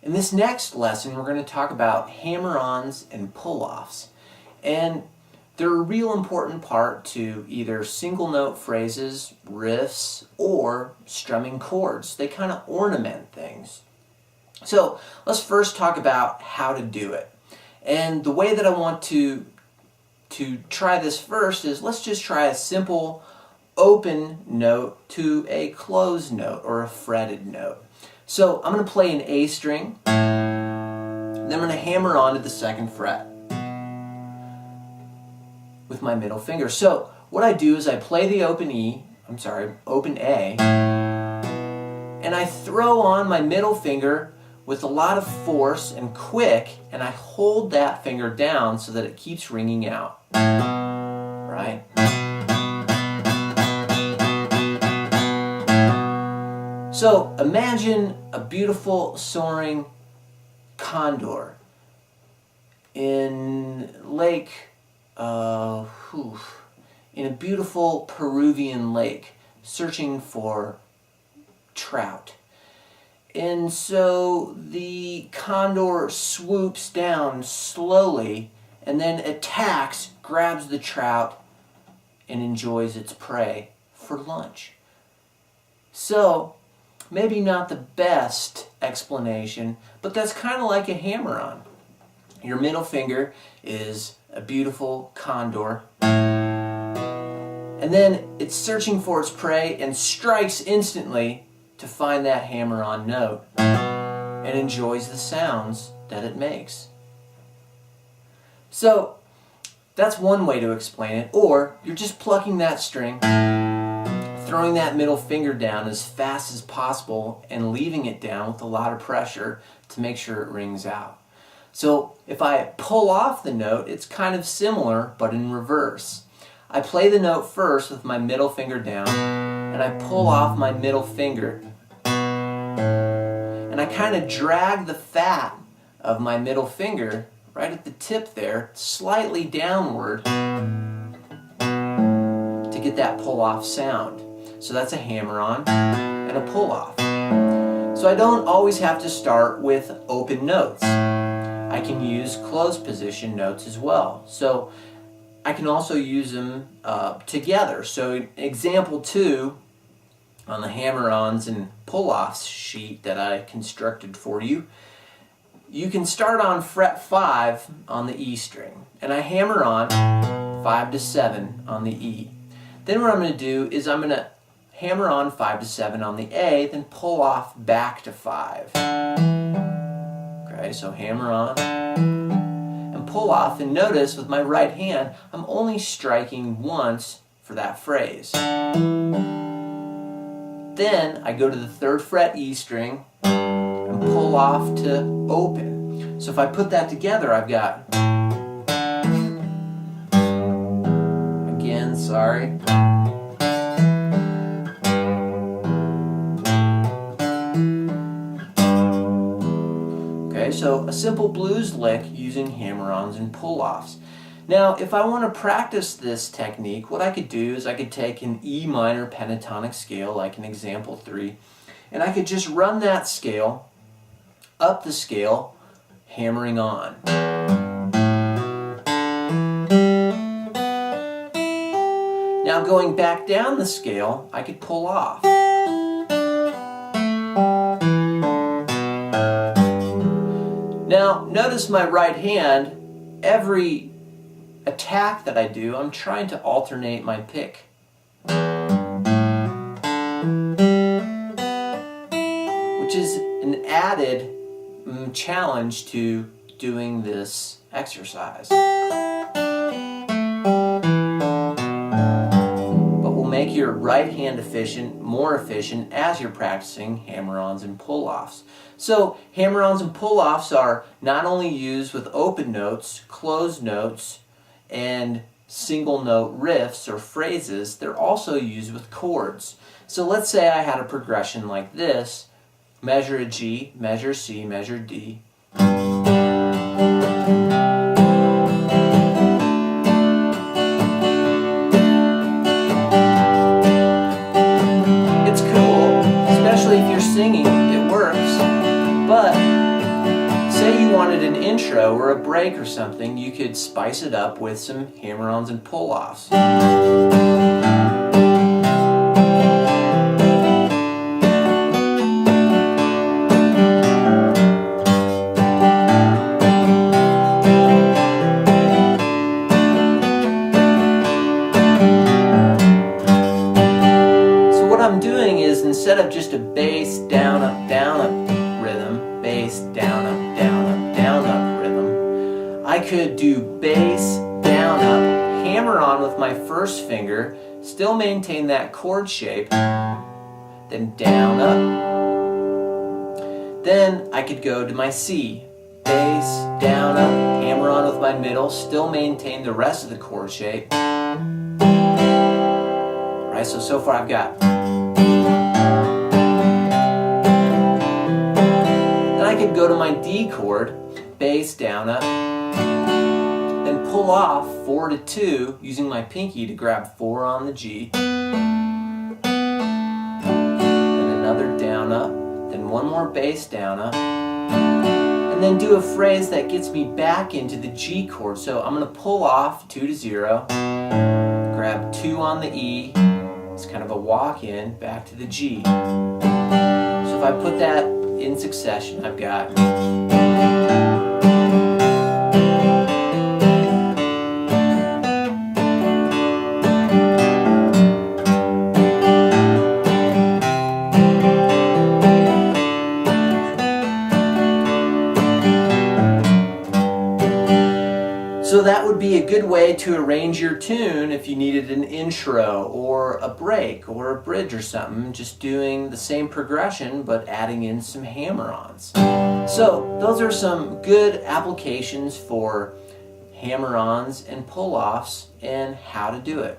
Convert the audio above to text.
In this next lesson, we're going to talk about hammer-ons and pull-offs. And they're a real important part to either single note phrases, riffs, or strumming chords. They kind of ornament things. So let's first talk about how to do it. And the way that I want to try this first is let's just try a simple open note to a closed note or a fretted note. So I'm going to play an A string, then I'm going to hammer on to the second fret with my middle finger. So what I do is I play the open A, and I throw on my middle finger with a lot of force and quick, and I hold that finger down so that it keeps ringing out, right? So imagine a beautiful soaring condor in in a beautiful Peruvian lake searching for trout. And so the condor swoops down slowly and then attacks, grabs the trout, and enjoys its prey for lunch. So maybe not the best explanation, but that's kind of like a hammer-on. Your middle finger is a beautiful condor, and then it's searching for its prey and strikes instantly to find that hammer-on note and enjoys the sounds that it makes. So that's one way to explain it. Or you're just plucking that string, throwing that middle finger down as fast as possible and leaving it down with a lot of pressure to make sure it rings out. So if I pull off the note, it's kind of similar but in reverse. I play the note first with my middle finger down, and I pull off my middle finger, and I kind of drag the fat of my middle finger right at the tip there slightly downward to get that pull-off sound. So that's a hammer-on and a pull-off. So I don't always have to start with open notes. I can use closed position notes as well. So I can also use them together. So example 2 on the hammer-ons and pull-offs sheet that I constructed for you, you can start on fret 5 on the E string, and I hammer on 5 to 7 on the E. Then what I'm going to do is I'm going to hammer on 5 to 7 on the A, then pull off back to 5. Okay, so hammer on and pull off, and notice with my right hand I'm only striking once for that phrase. Then I go to the 3rd fret E string and pull off to open. So if I put that together, I've got, again, sorry. Okay, so a simple blues lick using hammer-ons and pull-offs. Now, if I want to practice this technique, what I could do is I could take an E minor pentatonic scale, like in example 3, and I could just run that scale up the scale, hammering on. Now going back down the scale, I could pull off. Now notice my right hand, every attack that I do, I'm trying to alternate my pick. Which is an added challenge to doing this exercise. But will make your right hand more efficient as you're practicing hammer-ons and pull-offs. So hammer-ons and pull-offs are not only used with open notes, closed notes, and single note riffs or phrases, they're also used with chords. So let's say I had a progression like this: measure a G, measure C, measure D. It's cool, especially if you're singing, it works. But wanted an intro or a break or something, you could spice it up with some hammer-ons and pull-offs. Instead of just a bass, down, up rhythm, bass, down, up, down, up rhythm, I could do bass, down, up, hammer on with my first finger, still maintain that chord shape, then down, up. Then I could go to my C, bass, down, up, hammer on with my middle, still maintain the rest of the chord shape. Right, so far I've got. I could go to my D chord, bass, down, up, then pull off 4 to 2 using my pinky to grab 4 on the G, then another down, up, then one more bass, down, up, and then do a phrase that gets me back into the G chord. So I'm going to pull off 2 to 0, grab 2 on the E, it's kind of a walk in, back to the G. So if I put that in succession, I've got. So that would be a good way to arrange your tune if you needed an intro or a break or a bridge or something, just doing the same progression but adding in some hammer-ons. So those are some good applications for hammer-ons and pull-offs and how to do it.